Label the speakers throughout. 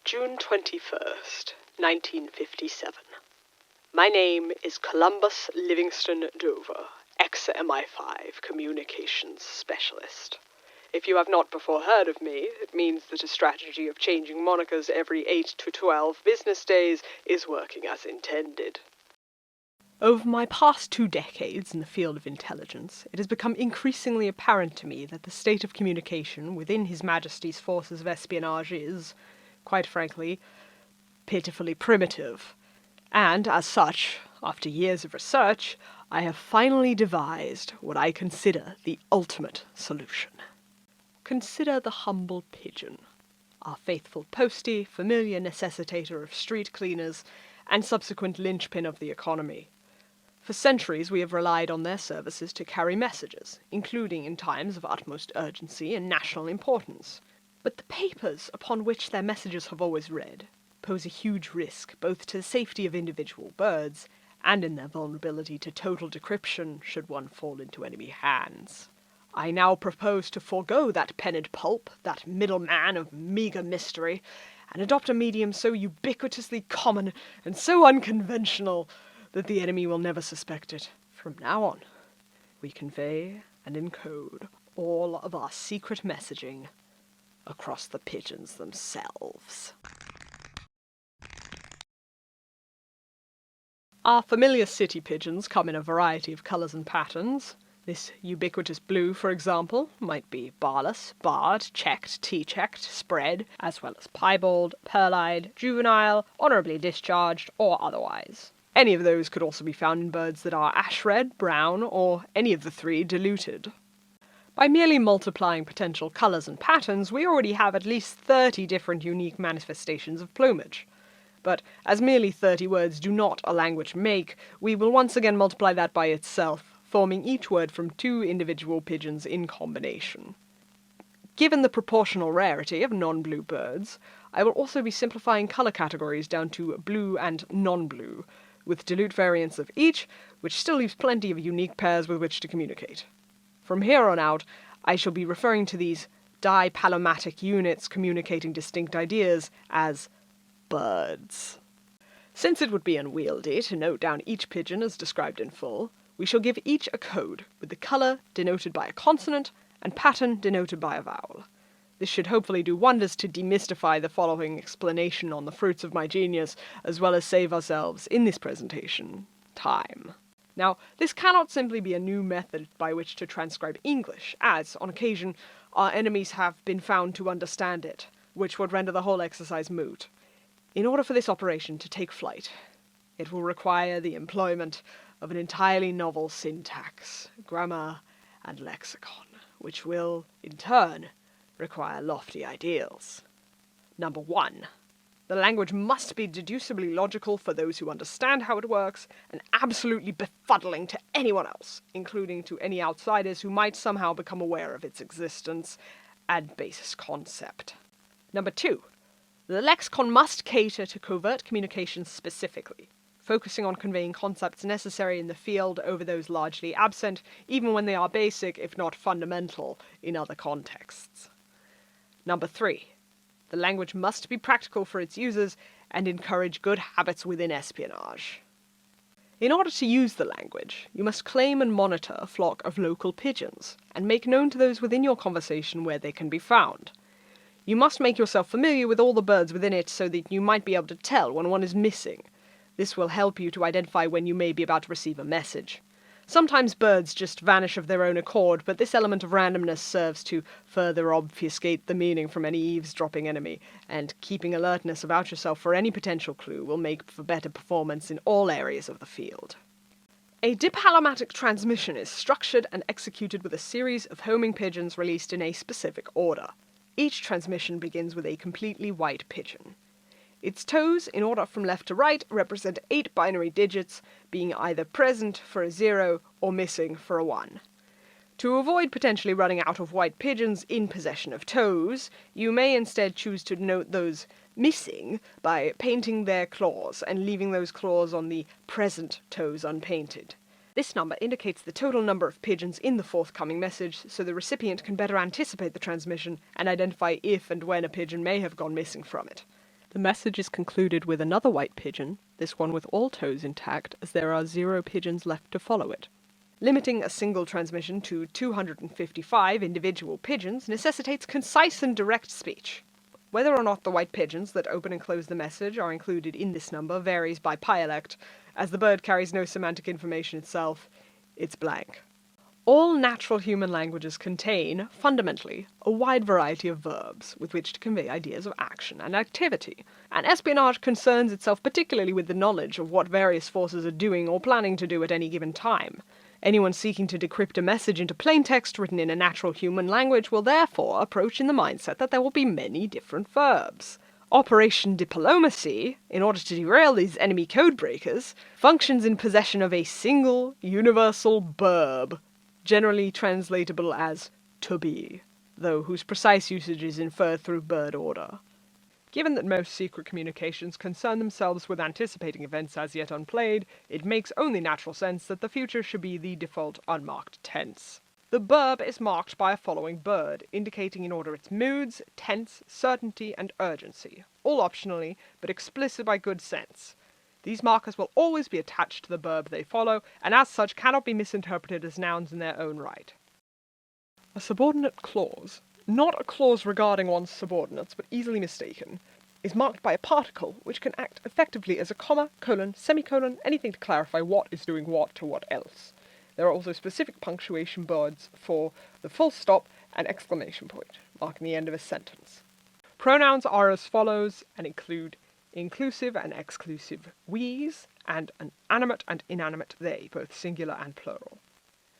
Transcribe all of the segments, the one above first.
Speaker 1: June 21st, 1957. My name is Columbus Livingston Dover, ex-MI5 Communications Specialist. If you have not before heard of me, it means that a strategy of changing monikers every 8 to 12 business days is working as intended. Over my past 2 decades in the field of intelligence, it has become increasingly apparent to me that the state of communication within His Majesty's forces of espionage is, quite frankly, pitifully primitive. And, as such, after years of research, I have finally devised what I consider the ultimate solution. Consider the humble pigeon, our faithful postie, familiar necessitator of street cleaners, and subsequent linchpin of the economy. For centuries we have relied on their services to carry messages, including in times of utmost urgency and national importance. But the papers upon which their messages have always read pose a huge risk both to the safety of individual birds and in their vulnerability to total decryption should one fall into enemy hands. I now propose to forego that penned pulp, that middleman of meagre mystery, and adopt a medium so ubiquitously common and so unconventional that the enemy will never suspect it. From now on, we convey and encode all of our secret messaging across the pigeons themselves. Our familiar city pigeons come in a variety of colours and patterns. This ubiquitous blue, for example, might be barless, barred, checked, tea-checked, spread, as well as piebald, pearl-eyed, juvenile, honourably discharged, or otherwise. Any of those could also be found in birds that are ash red, brown, or any of the three diluted. By merely multiplying potential colours and patterns, we already have at least 30 different unique manifestations of plumage. But as merely 30 words do not a language make, we will once again multiply that by itself, forming each word from 2 individual pigeons in combination. Given the proportional rarity of non-blue birds, I will also be simplifying colour categories down to blue and non-blue, with dilute variants of each, which still leaves plenty of unique pairs with which to communicate. From here on out, I shall be referring to these dipalomatic units communicating distinct ideas as birds. Since it would be unwieldy to note down each pigeon as described in full, we shall give each a code, with the colour denoted by a consonant and pattern denoted by a vowel. This should hopefully do wonders to demystify the following explanation on the fruits of my genius, as well as save ourselves, in this presentation, time. Now, this cannot simply be a new method by which to transcribe English, as, on occasion, our enemies have been found to understand it, which would render the whole exercise moot. In order for this operation to take flight, it will require the employment of an entirely novel syntax, grammar, and lexicon, which will, in turn, require lofty ideals. Number 1. The language must be deducibly logical for those who understand how it works, and absolutely befuddling to anyone else, including to any outsiders who might somehow become aware of its existence and basis concept. Number 2. The lexicon must cater to covert communications specifically, focusing on conveying concepts necessary in the field over those largely absent, even when they are basic, if not fundamental, in other contexts. Number 3. The language must be practical for its users and encourage good habits within espionage. In order to use the language, you must claim and monitor a flock of local pigeons, and make known to those within your conversation where they can be found. You must make yourself familiar with all the birds within it so that you might be able to tell when one is missing. This will help you to identify when you may be about to receive a message. Sometimes birds just vanish of their own accord, but this element of randomness serves to further obfuscate the meaning from any eavesdropping enemy, and keeping alertness about yourself for any potential clue will make for better performance in all areas of the field. A dipalomatic transmission is structured and executed with a series of homing pigeons released in a specific order. Each transmission begins with a completely white pigeon. Its toes, in order from left to right, represent 8 binary digits, being either present for a 0 or missing for a 1. To avoid potentially running out of white pigeons in possession of toes, you may instead choose to denote those missing by painting their claws and leaving those claws on the present toes unpainted. This number indicates the total number of pigeons in the forthcoming message, so the recipient can better anticipate the transmission and identify if and when a pigeon may have gone missing from it. The message is concluded with another white pigeon, this one with all toes intact, as there are 0 pigeons left to follow it. Limiting a single transmission to 255 individual pigeons necessitates concise and direct speech. Whether or not the white pigeons that open and close the message are included in this number varies by dialect, as the bird carries no semantic information itself. It's blank. All natural human languages contain, fundamentally, a wide variety of verbs with which to convey ideas of action and activity, and espionage concerns itself particularly with the knowledge of what various forces are doing or planning to do at any given time. Anyone seeking to decrypt a message into plain text written in a natural human language will therefore approach in the mindset that there will be many different verbs. Operation Diplomacy, in order to derail these enemy codebreakers, functions in possession of a single, universal verb, generally translatable as to be, though whose precise usage is inferred through bird order. Given that most secret communications concern themselves with anticipating events as yet unplayed, it makes only natural sense that the future should be the default unmarked tense. The verb is marked by a following bird, indicating in order its moods, tense, certainty, and urgency, all optionally, but explicit by good sense. These markers will always be attached to the verb they follow, and as such cannot be misinterpreted as nouns in their own right. A subordinate clause, not a clause regarding one's subordinates, but easily mistaken, is marked by a particle which can act effectively as a comma, colon, semicolon, anything to clarify what is doing what to what else. There are also specific punctuation words for the full stop and exclamation point, marking the end of a sentence. Pronouns are as follows and include inclusive and exclusive we's, and an animate and inanimate they, both singular and plural.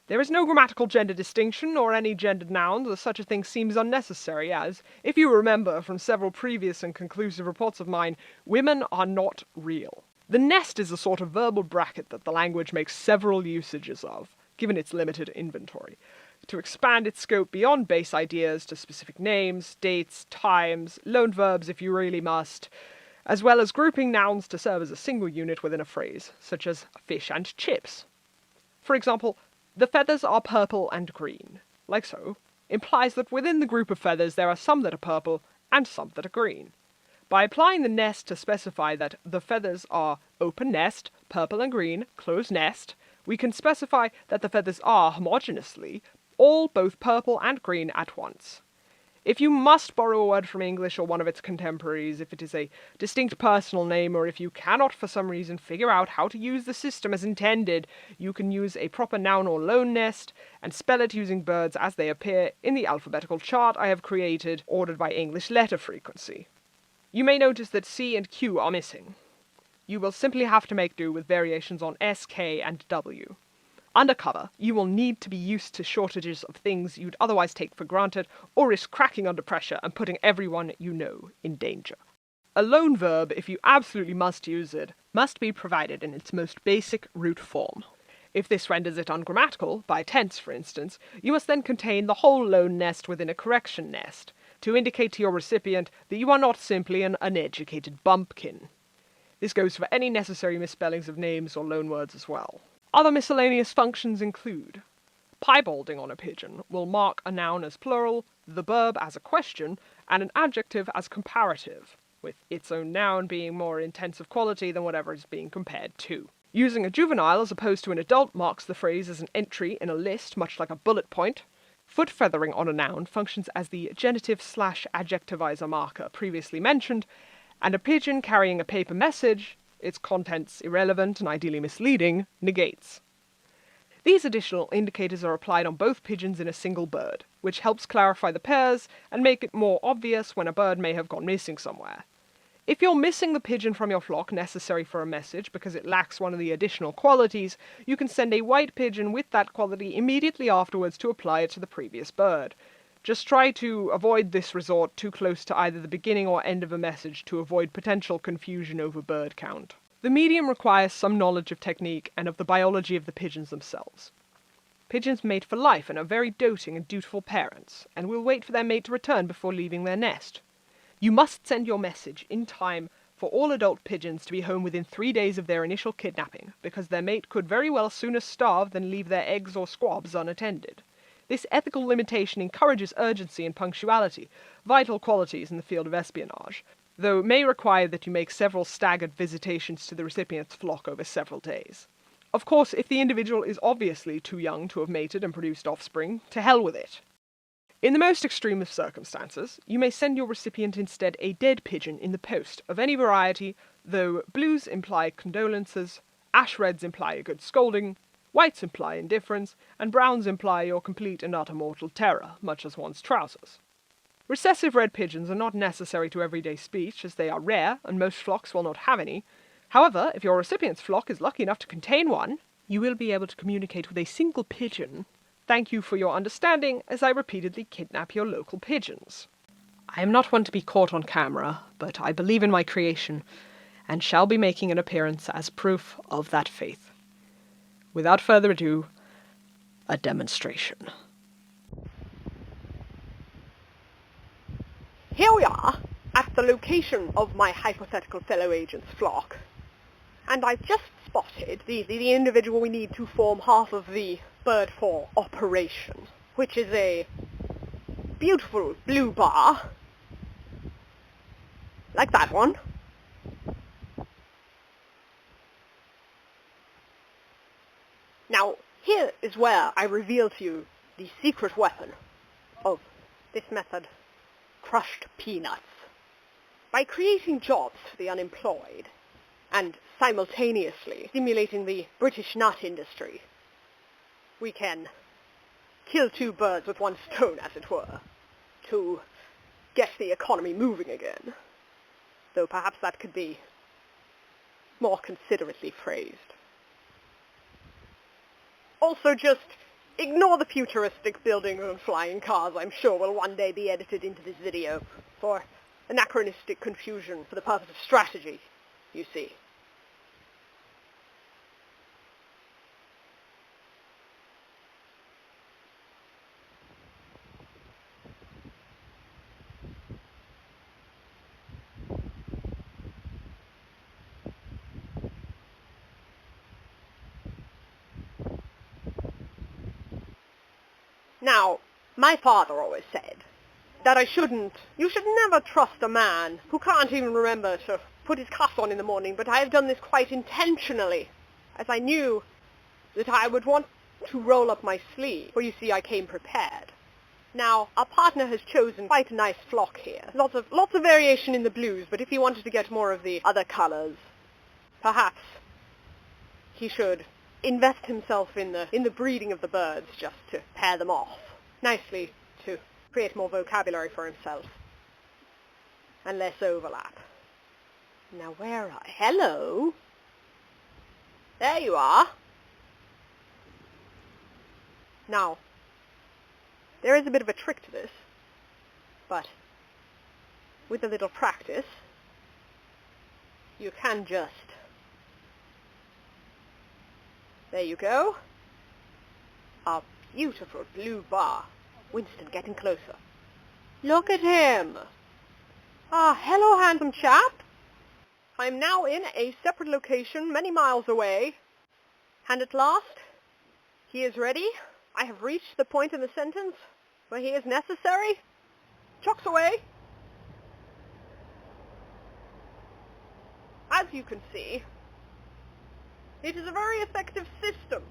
Speaker 1: There is no grammatical gender distinction or any gendered nouns, as such a thing seems unnecessary as, if you remember from several previous and conclusive reports of mine, women are not real. The nest is a sort of verbal bracket that the language makes several usages of, given its limited inventory, to expand its scope beyond base ideas to specific names, dates, times, loaned verbs if you really must, as well as grouping nouns to serve as a single unit within a phrase, such as fish and chips. For example, the feathers are purple and green, like so, implies that within the group of feathers there are some that are purple and some that are green. By applying the nest to specify that the feathers are open nest, purple and green, closed nest, we can specify that the feathers are, homogeneously, all both purple and green at once. If you must borrow a word from English or one of its contemporaries, if it is a distinct personal name, or if you cannot for some reason figure out how to use the system as intended, you can use a proper noun or loan nest and spell it using birds as they appear in the alphabetical chart I have created, ordered by English letter frequency. You may notice that C and Q are missing. You will simply have to make do with variations on S, K, and W. Undercover, you will need to be used to shortages of things you'd otherwise take for granted, or risk cracking under pressure and putting everyone you know in danger. A loan verb, if you absolutely must use it, must be provided in its most basic root form. If this renders it ungrammatical, by tense for instance, you must then contain the whole loan nest within a correction nest, to indicate to your recipient that you are not simply an uneducated bumpkin. This goes for any necessary misspellings of names or loanwords as well. Other miscellaneous functions include piebalding on a pigeon will mark a noun as plural, the verb as a question, and an adjective as comparative, with its own noun being more intense of quality than whatever it's being compared to. Using a juvenile as opposed to an adult marks the phrase as an entry in a list, much like a bullet point. Foot feathering on a noun functions as the genitive/adjectivizer marker previously mentioned, and a pigeon carrying a paper message, its contents irrelevant and ideally misleading, negates. These additional indicators are applied on both pigeons in a single bird, which helps clarify the pairs and make it more obvious when a bird may have gone missing somewhere. If you're missing the pigeon from your flock necessary for a message because it lacks one of the additional qualities, you can send a white pigeon with that quality immediately afterwards to apply it to the previous bird. Just try to avoid this resort too close to either the beginning or end of a message to avoid potential confusion over bird count. The medium requires some knowledge of technique and of the biology of the pigeons themselves. Pigeons mate for life and are very doting and dutiful parents, and will wait for their mate to return before leaving their nest. You must send your message in time for all adult pigeons to be home within 3 days of their initial kidnapping, because their mate could very well sooner starve than leave their eggs or squabs unattended. This ethical limitation encourages urgency and punctuality, vital qualities in the field of espionage. though it may require that you make several staggered visitations to the recipient's flock over several days. Of course, if the individual is obviously too young to have mated and produced offspring, to hell with it. In the most extreme of circumstances, you may send your recipient instead a dead pigeon in the post of any variety, though blues imply condolences, ash reds imply a good scolding, whites imply indifference, and browns imply your complete and utter mortal terror, much as one's trousers. Recessive red pigeons are not necessary to everyday speech, as they are rare, and most flocks will not have any. However, if your recipient's flock is lucky enough to contain one, you will be able to communicate with a single pigeon. Thank you for your understanding as I repeatedly kidnap your local pigeons. I am not one to be caught on camera, but I believe in my creation, and shall be making an appearance as proof of that faith. Without further ado, a demonstration.
Speaker 2: Here we are, at the location of my hypothetical fellow agent's flock, and I've just spotted the individual we need to form half of the bird for operation, which is a beautiful blue bar, like that one. Now, here is where I reveal to you the secret weapon of this method: crushed peanuts. By creating jobs for the unemployed, and simultaneously stimulating the British nut industry, we can kill two birds with one stone, as it were, to get the economy moving again. Though perhaps that could be more considerately phrased. Also, just ignore the futuristic building and flying cars I'm sure will one day be edited into this video for anachronistic confusion for the purpose of strategy, you see. Now, my father always said that you should never trust a man who can't even remember to put his cuffs on in the morning, but I have done this quite intentionally, as I knew that I would want to roll up my sleeve, for you see I came prepared. Now, our partner has chosen quite a nice flock here. Lots of variation in the blues, but if he wanted to get more of the other colors, perhaps he should invest himself in the breeding of the birds just to pair them off nicely to create more vocabulary for himself and less overlap. Now where are... Hello? There you are. Now, there is a bit of a trick to this, but with a little practice, you can just... There you go. A beautiful blue bar. Winston, getting closer. Look at him. Ah, hello, handsome chap. I'm now in a separate location many miles away. And at last, he is ready. I have reached the point in the sentence where he is necessary. Chucks away. As you can see, it is a very effective system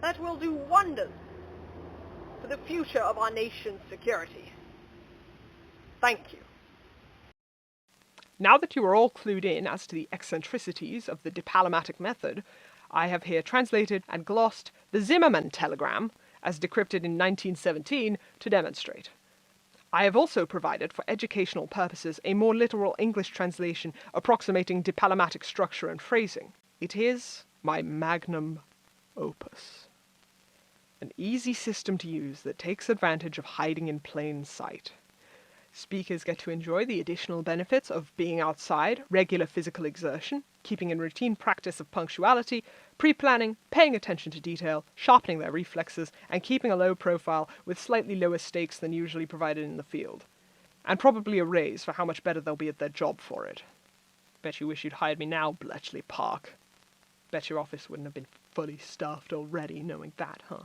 Speaker 2: that will do wonders for the future of our nation's security. Thank you.
Speaker 1: Now that you are all clued in as to the eccentricities of the diplomatic method, I have here translated and glossed the Zimmermann telegram, as decrypted in 1917, to demonstrate. I have also provided for educational purposes a more literal English translation approximating diplomatic structure and phrasing. It is my magnum opus. An easy system to use that takes advantage of hiding in plain sight. Speakers get to enjoy the additional benefits of being outside, regular physical exertion, keeping in routine practice of punctuality, pre-planning, paying attention to detail, sharpening their reflexes, and keeping a low profile with slightly lower stakes than usually provided in the field. And probably a raise for how much better they'll be at their job for it. Bet you wish you'd hired me now, Bletchley Park. Bet your office wouldn't have been fully staffed already knowing that, huh?